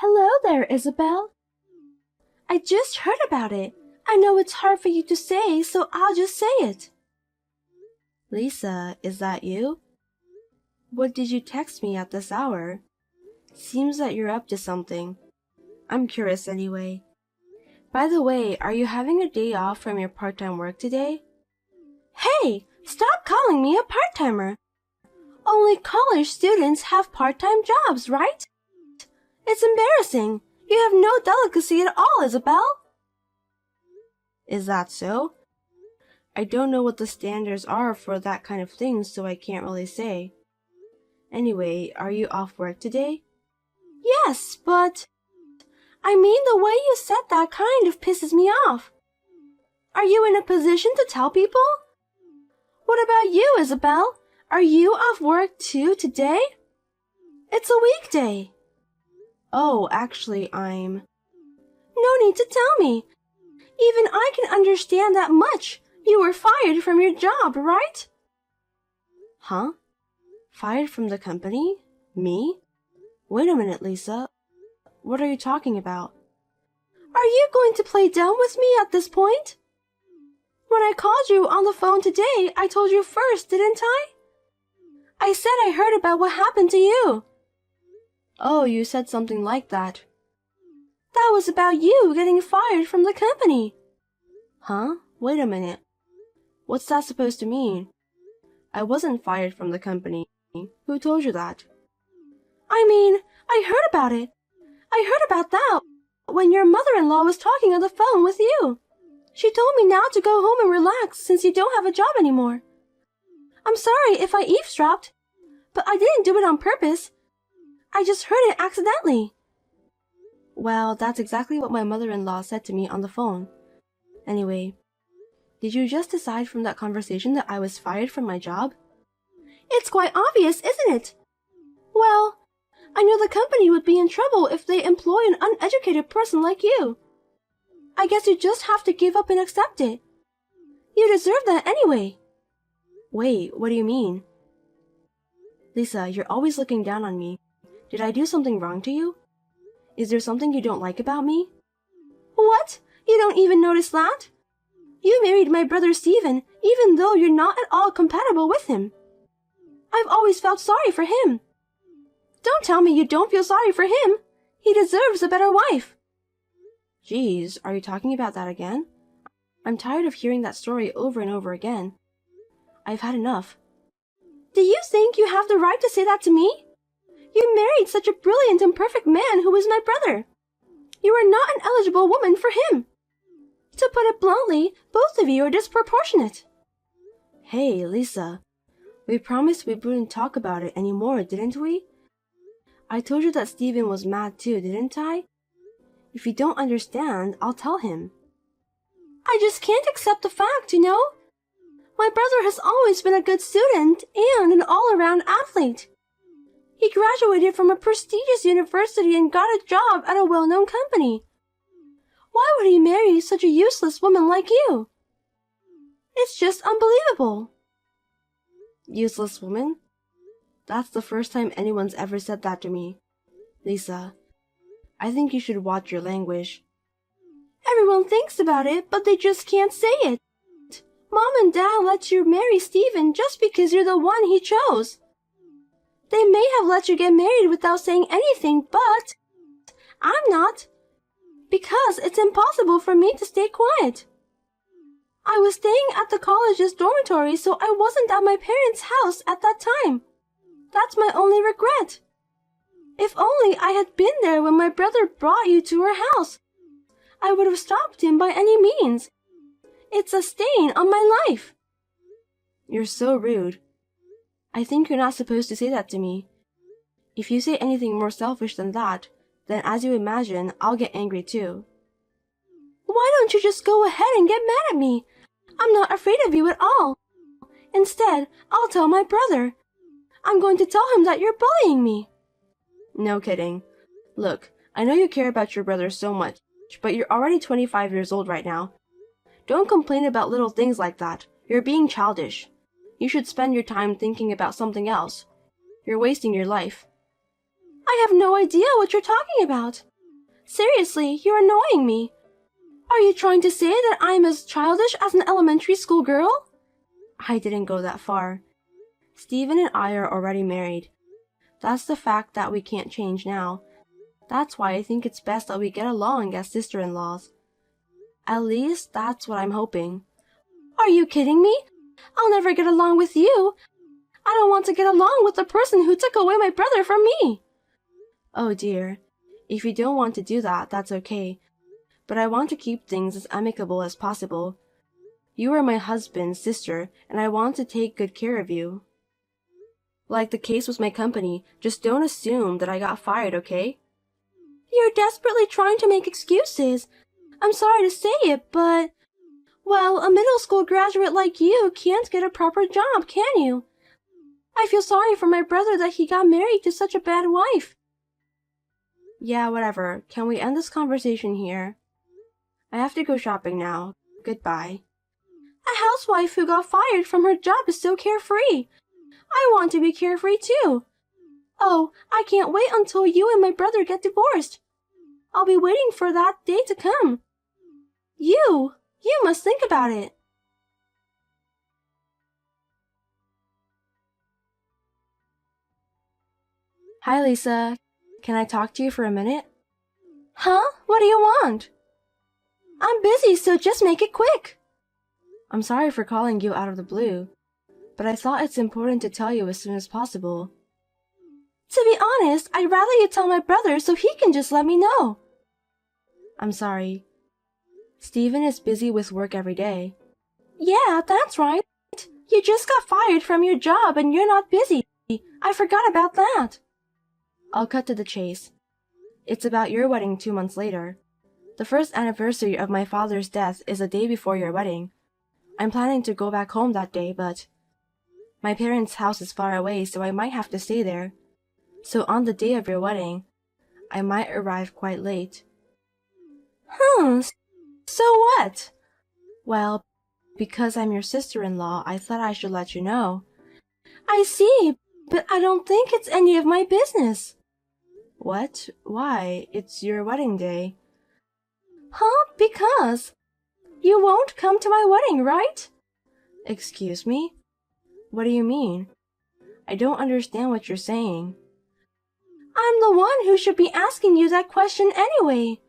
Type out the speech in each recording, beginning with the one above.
Hello there, Isabel. I just heard about it. I know it's hard for you to say, so I'll just say it. Lisa, is that you? What did you text me at this hour? Seems that you're up to something. I'm curious anyway. By the way, are you having a day off from your part-time work today? Hey, stop calling me a part-timer. Only college students have part-time jobs, right? It's embarrassing. You have no delicacy at all, Isabel. Is that so? I don't know what the standards are for that kind of thing, so I can't really say. Anyway, are you off work today? Yes, but... I mean, the way you said that kind of pisses me off. Are you in a position to tell people? What about you, Isabel? Are you off work too today? It's a weekday. Oh, actually, I'm... No need to tell me. Even I can understand that much. You were fired from your job, right? Huh? Fired from the company? Me? Wait a minute, Lisa. What are you talking about? Are you going to play dumb with me at this point? When I called you on the phone today, I told you first, didn't I? I said I heard about what happened to you. Oh, you said something like that. That was about you getting fired from the company. Huh? Wait a minute. What's that supposed to mean? I wasn't fired from the company. Who told you that? I mean, I heard about it. I heard about that when your mother-in-law was talking on the phone with you. She told me now to go home and relax since you don't have a job anymore. I'm sorry if I eavesdropped, but I didn't do it on purpose. I just heard it accidentally. Well, that's exactly what my mother-in-law said to me on the phone. Anyway, did you just decide from that conversation that I was fired from my job? It's quite obvious, isn't it? Well, I knew the company would be in trouble if they employ an uneducated person like you. I guess you just have to give up and accept it. You deserve that anyway. Wait, what do you mean? Lisa, you're always looking down on me. Did I do something wrong to you? Is there something you don't like about me? What? You don't even notice that? You married my brother Stephen, even though you're not at all compatible with him. I've always felt sorry for him. Don't tell me you don't feel sorry for him. He deserves a better wife. Geez, are you talking about that again? I'm tired of hearing that story over and over again. I've had enough. Do you think you have the right to say that to me? You married such a brilliant and perfect man who is my brother. You are not an eligible woman for him. To put it bluntly, both of you are disproportionate. Hey, Lisa. We promised we wouldn't talk about it anymore, didn't we? I told you that Stephen was mad too, didn't I? If you don't understand, I'll tell him. I just can't accept the fact, you know? My brother has always been a good student and an all-around athlete. He graduated from a prestigious university and got a job at a well-known company. Why would he marry such a useless woman like you? It's just unbelievable. Useless woman? That's the first time anyone's ever said that to me. Lisa, I think you should watch your language. Everyone thinks about it, but they just can't say it. Mom and Dad let you marry Stephen just because you're the one he chose. They may have let you get married without saying anything, but I'm not. Because it's impossible for me to stay quiet. I was staying at the college's dormitory, so I wasn't at my parents' house at that time. That's my only regret. If only I had been there when my brother brought you to our house. I would have stopped him by any means. It's a stain on my life. You're so rude. I think you're not supposed to say that to me. If you say anything more selfish than that, then as you imagine, I'll get angry too. Why don't you just go ahead and get mad at me? I'm not afraid of you at all. Instead, I'll tell my brother. I'm going to tell him that you're bullying me. No kidding. Look, I know you care about your brother so much, but you're already 25 years old right now. Don't complain about little things like that. You're being childish. You should spend your time thinking about something else. You're wasting your life. I have no idea what you're talking about. Seriously, you're annoying me. Are you trying to say that I'm as childish as an elementary school girl? I didn't go that far. Stephen and I are already married. That's the fact that we can't change now. That's why I think it's best that we get along as sister-in-laws. At least, that's what I'm hoping. Are you kidding me? I'll never get along with you. I don't want to get along with the person who took away my brother from me. Oh dear. If you don't want to do that, that's okay. But I want to keep things as amicable as possible. You are my husband's sister, and I want to take good care of you. Like the case with my company, just don't assume that I got fired, okay? You're desperately trying to make excuses. I'm sorry to say it, but... Well, a middle school graduate like you can't get a proper job, can you? I feel sorry for my brother that he got married to such a bad wife. Yeah, whatever. Can we end this conversation here? I have to go shopping now. Goodbye. A housewife who got fired from her job is so carefree. I want to be carefree too. Oh, I can't wait until you and my brother get divorced. I'll be waiting for that day to come. You must think about it. Hi, Lisa. Can I talk to you for a minute? Huh? What do you want? I'm busy, so just make it quick. I'm sorry for calling you out of the blue, but I thought it's important to tell you as soon as possible. To be honest, I'd rather you tell my brother so he can just let me know. I'm sorry. Stephen is busy with work every day. Yeah, that's right. You just got fired from your job and you're not busy. I forgot about that. I'll cut to the chase. It's about your wedding 2 months later. The first anniversary of my father's death is the day before your wedding. I'm planning to go back home that day, but my parents' house is far away, so I might have to stay there. So on the day of your wedding, I might arrive quite late. So what? Well, because I'm your sister-in-law, I thought I should let you know. I see, but I don't think it's any of my business. What? Why? It's your wedding day. Because you won't come to my wedding, right? Excuse me? What do you mean? I don't understand what you're saying. I'm the one who should be asking you that question anyway.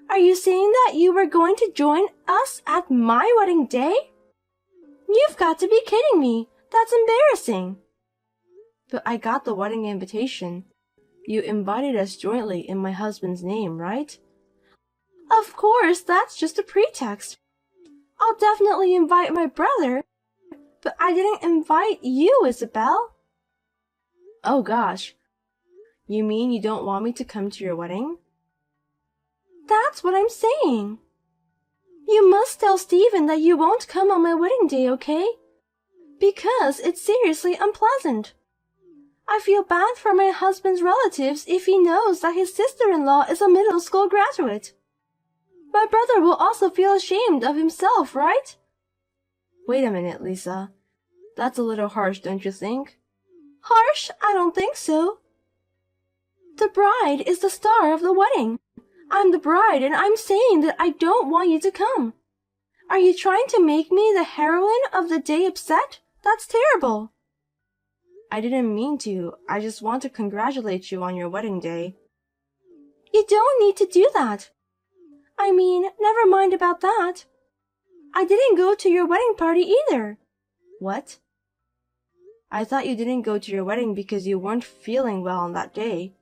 Are you saying that you were going to join us at my wedding day? You've got to be kidding me. That's embarrassing. But I got the wedding invitation. You invited us jointly in my husband's name, right? Of course, that's just a pretext. I'll definitely invite my brother, but I didn't invite you, Isabel. Oh gosh. You mean you don't want me to come to your wedding? That's what I'm saying. You must tell Stephen that you won't come on my wedding day, okay? Because it's seriously unpleasant. I feel bad for my husband's relatives if he knows that his sister-in-law is a middle school graduate. My brother will also feel ashamed of himself, right? Wait a minute, Lisa. That's a little harsh, don't you think? Harsh? I don't think so. The bride is the star of the wedding. I'm the bride, and I'm saying that I don't want you to come. Are you trying to make me the heroine of the day upset? That's terrible. I didn't mean to. I just want to congratulate you on your wedding day. You don't need to do that. I mean, never mind about that. I didn't go to your wedding party either. What? I thought you didn't go to your wedding because you weren't feeling well on that day.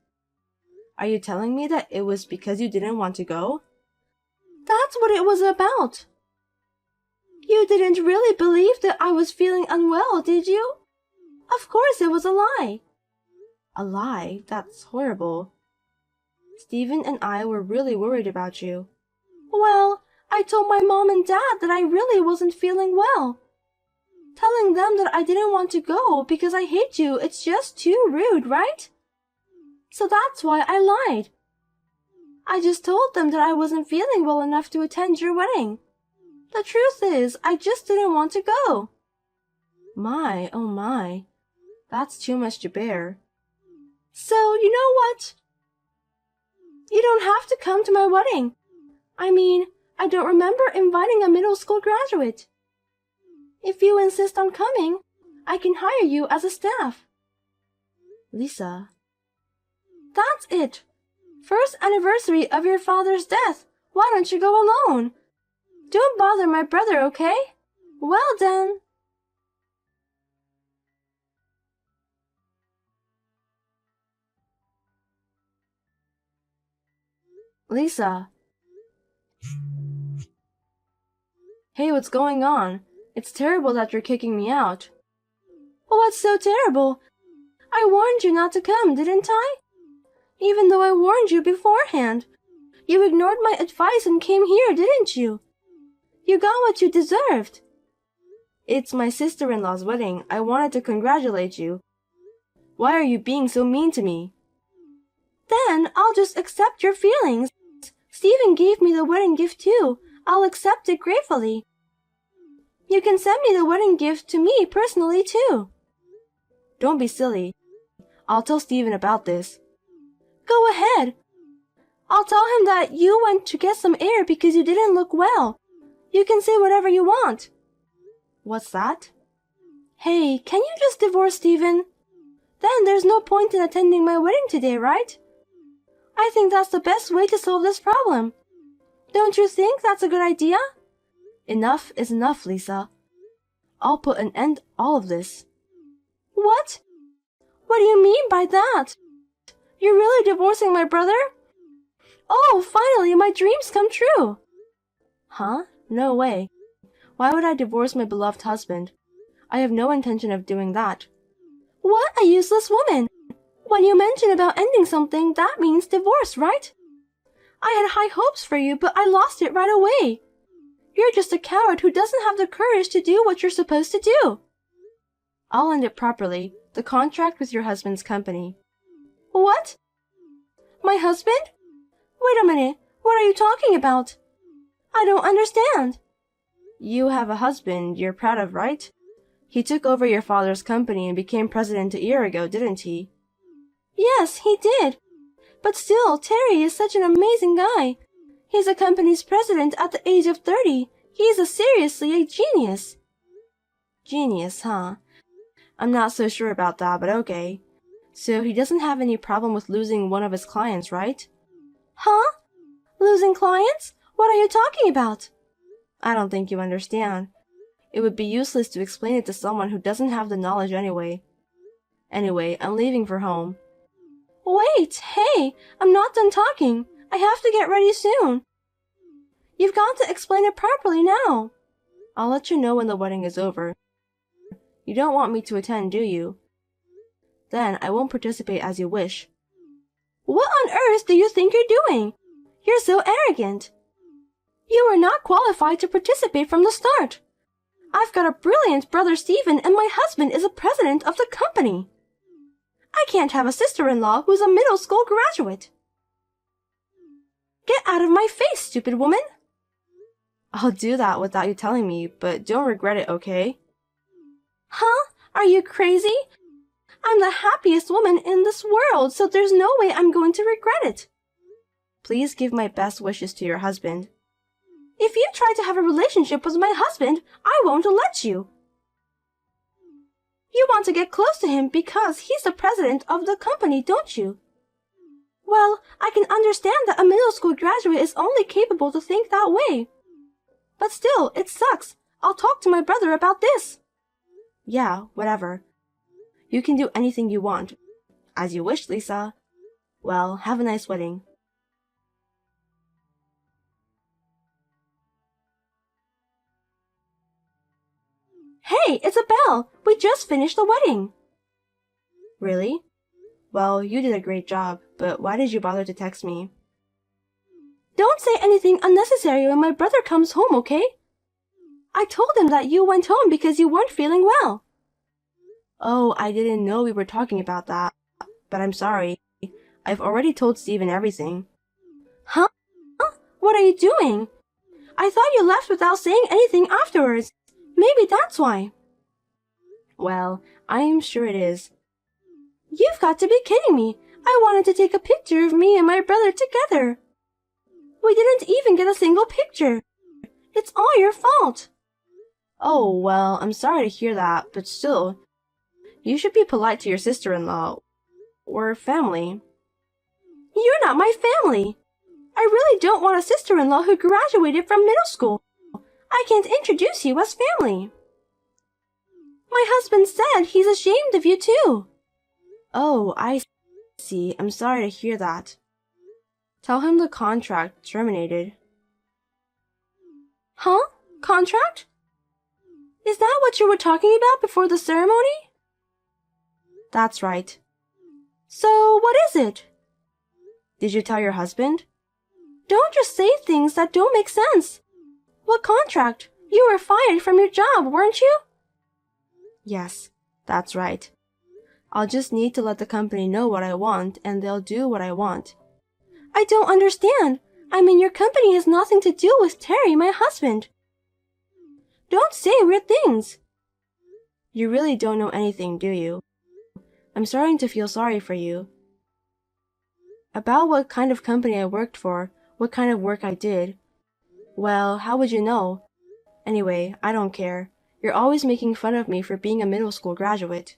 Are you telling me that it was because you didn't want to go? That's what it was about. You didn't really believe that I was feeling unwell, did you? Of course it was a lie. A lie? That's horrible. Stephen and I were really worried about you. Well, I told my mom and dad that I really wasn't feeling well. Telling them that I didn't want to go because I hate you, it's just too rude, right? So that's why I lied. I just told them that I wasn't feeling well enough to attend your wedding. The truth is, I just didn't want to go. My, oh my. That's too much to bear. So, you know what? You don't have to come to my wedding. I mean, I don't remember inviting a middle school graduate. If you insist on coming, I can hire you as a staff. Lisa. That's it. First anniversary of your father's death. Why don't you go alone? Don't bother my brother, okay? Well then. Lisa. Hey, what's going on? It's terrible that you're kicking me out. What's so terrible? I warned you not to come, didn't I? Even though I warned you beforehand. You ignored my advice and came here, didn't you? You got what you deserved. It's my sister-in-law's wedding. I wanted to congratulate you. Why are you being so mean to me? Then I'll just accept your feelings. Stephen gave me the wedding gift too. I'll accept it gratefully. You can send me the wedding gift to me personally too. Don't be silly. I'll tell Stephen about this. Go ahead. I'll tell him that you went to get some air because you didn't look well. You can say whatever you want. What's that? Hey, can you just divorce Stephen? Then there's no point in attending my wedding today, right? I think that's the best way to solve this problem. Don't you think that's a good idea? Enough is enough, Lisa. I'll put an end to all of this. What? What do you mean by that? You're really divorcing my brother? Oh, finally, my dreams come true. Huh? No way. Why would I divorce my beloved husband? I have no intention of doing that. What a useless woman! When you mention about ending something, that means divorce, right? I had high hopes for you, but I lost it right away. You're just a coward who doesn't have the courage to do what you're supposed to do. I'll end it properly. The contract with your husband's company. What? My husband? Wait a minute. What are you talking about? I don't understand. You have a husband you're proud of, right? He took over your father's company and became president a year ago, didn't he? Yes, he did. But still, Terry is such an amazing guy. He's the company's president at the age of 30. He's seriously a genius. Genius, huh? I'm not so sure about that, but okay. So he doesn't have any problem with losing one of his clients, right? Huh? Losing clients? What are you talking about? I don't think you understand. It would be useless to explain it to someone who doesn't have the knowledge anyway. Anyway, I'm leaving for home. Wait, hey, I'm not done talking. I have to get ready soon. You've got to explain it properly now. I'll let you know when the wedding is over. You don't want me to attend, do you? Then I won't participate as you wish. What on earth do you think you're doing? You're so arrogant. You were not qualified to participate from the start. I've got a brilliant brother Stephen and my husband is the president of the company. I can't have a sister-in-law who's a middle school graduate. Get out of my face, stupid woman. I'll do that without you telling me, but don't regret it, okay? Huh? Are you crazy? I'm the happiest woman in this world, so there's no way I'm going to regret it. Please give my best wishes to your husband. If you try to have a relationship with my husband, I won't let you. You want to get close to him because he's the president of the company, don't you? Well, I can understand that a middle school graduate is only capable to think that way. But still, it sucks. I'll talk to my brother about this. Yeah, whatever. You can do anything you want. As you wish, Lisa. Well, have a nice wedding. Hey, Isabel! We just finished the wedding. Really? Well, you did a great job, but why did you bother to text me? Don't say anything unnecessary when my brother comes home, okay? I told him that you went home because you weren't feeling well. Oh, I didn't know we were talking about that. But I'm sorry. I've already told Stephen everything. Huh? What are you doing? I thought you left without saying anything afterwards. Maybe that's why. Well, I am sure it is. You've got to be kidding me. I wanted to take a picture of me and my brother together. We didn't even get a single picture. It's all your fault. Oh, well, I'm sorry to hear that, but still, you should be polite to your sister-in-law. We're family. You're not my family. I really don't want a sister-in-law who graduated from middle school. I can't introduce you as family. My husband said he's ashamed of you too. Oh, I see. I'm sorry to hear that. Tell him the contract terminated. Huh? Contract? Is that what you were talking about before the ceremony? That's right. So, what is it? Did you tell your husband? Don't just say things that don't make sense. What contract? You were fired from your job, weren't you? Yes, that's right. I'll just need to let the company know what I want, and they'll do what I want. I don't understand. I mean, your company has nothing to do with Terry, my husband. Don't say weird things. You really don't know anything, do you? I'm starting to feel sorry for you. About what kind of company I worked for, what kind of work I did. Well, how would you know? Anyway, I don't care. You're always making fun of me for being a middle school graduate.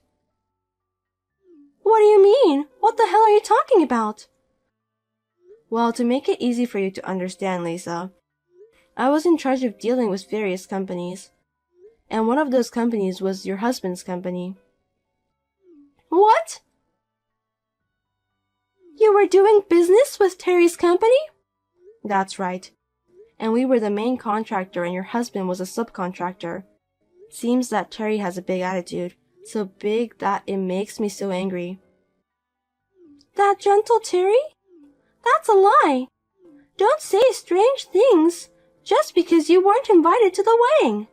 What do you mean? What the hell are you talking about? Well, to make it easy for you to understand, Lisa, I was in charge of dealing with various companies, and one of those companies was your husband's company. What? You were doing business with Terry's company? That's right. And we were the main contractor and your husband was a subcontractor. Seems that Terry has a big attitude, so big that it makes me so angry. That gentle Terry? That's a lie. Don't say strange things just because you weren't invited to the wedding.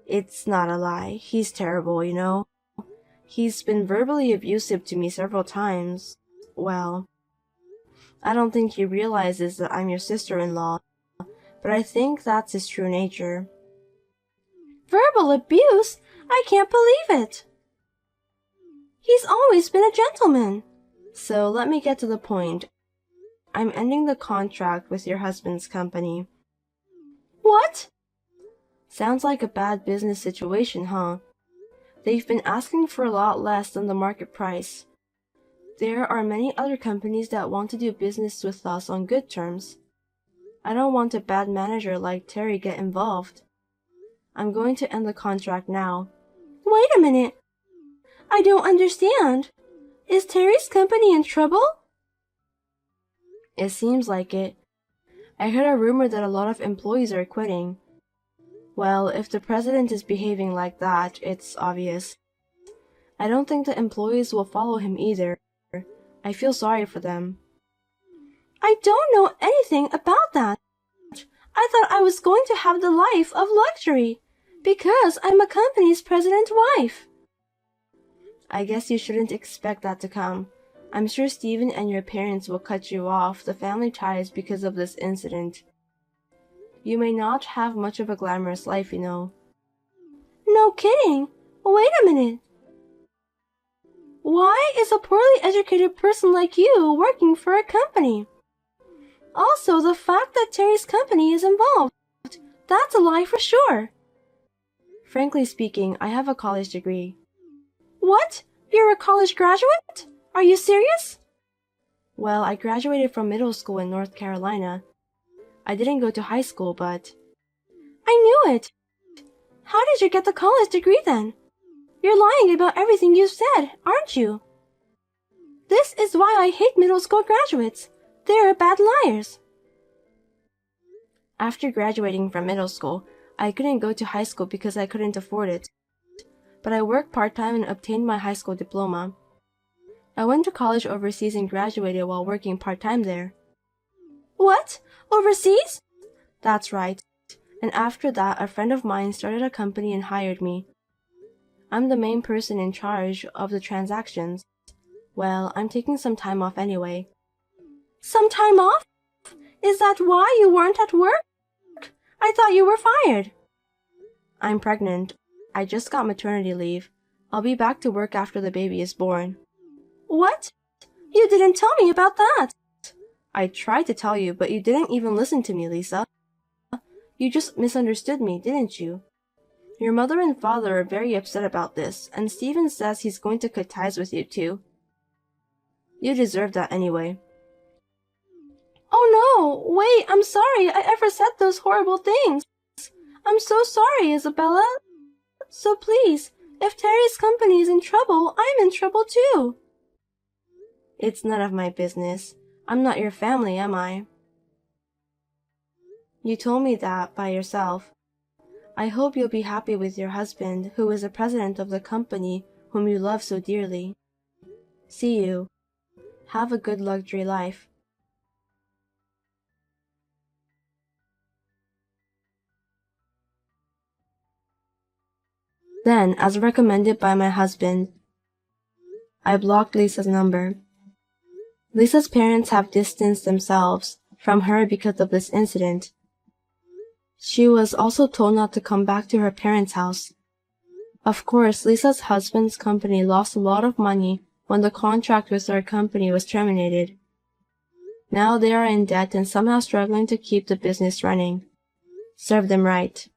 It's not a lie. He's terrible, you know. He's been verbally abusive to me several times. Well, I don't think he realizes that I'm your sister-in-law, but I think that's his true nature. Verbal abuse? I can't believe it. He's always been a gentleman. So let me get to the point. I'm ending the contract with your husband's company. What? Sounds like a bad business situation, huh? They've been asking for a lot less than the market price. There are many other companies that want to do business with us on good terms. I don't want a bad manager like Terry get involved. I'm going to end the contract now. Wait a minute. I don't understand. Is Terry's company in trouble? It seems like it. I heard a rumor that a lot of employees are quitting. Well, if the president is behaving like that, it's obvious. I don't think the employees will follow him either. I feel sorry for them. I don't know anything about that. I thought I was going to have the life of luxury because I'm a company's president's wife. I guess you shouldn't expect that to come. I'm sure Stephen and your parents will cut you off the family ties because of this incident. You may not have much of a glamorous life, you know. No kidding. Wait a minute. Why is a poorly educated person like you working for a company? Also, the fact that Terry's company is involved, that's a lie for sure. Frankly speaking, I have a college degree. What? You're a college graduate? Are you serious? Well, I graduated from middle school in North Carolina. I didn't go to high school, but... I knew it. How did you get the college degree then? You're lying about everything you said, aren't you? This is why I hate middle school graduates. They're bad liars. After graduating from middle school, I couldn't go to high school because I couldn't afford it. But I worked part-time and obtained my high school diploma. I went to college overseas and graduated while working part-time there. What? Overseas? That's right. And after that, a friend of mine started a company and hired me. I'm the main person in charge of the transactions. Well, I'm taking some time off anyway. Some time off? Is that why you weren't at work? I thought you were fired. I'm pregnant. I just got maternity leave. I'll be back to work after the baby is born. What? You didn't tell me about that. I tried to tell you, but you didn't even listen to me, Lisa. You just misunderstood me, didn't you? Your mother and father are very upset about this, and Steven says he's going to cut ties with you too. You deserve that anyway. Oh no, wait, I'm sorry I ever said those horrible things. I'm so sorry, Isabella. So please, if Terry's company is in trouble, I'm in trouble too. It's none of my business. I'm not your family, am I? You told me that by yourself. I hope you'll be happy with your husband, who is the president of the company whom you love so dearly. See you. Have a good luxury life. Then, as recommended by my husband, I blocked Lisa's number. Lisa's parents have distanced themselves from her because of this incident. She was also told not to come back to her parents' house. Of course, Lisa's husband's company lost a lot of money when the contract with their company was terminated. Now they are in debt and somehow struggling to keep the business running. Serve them right.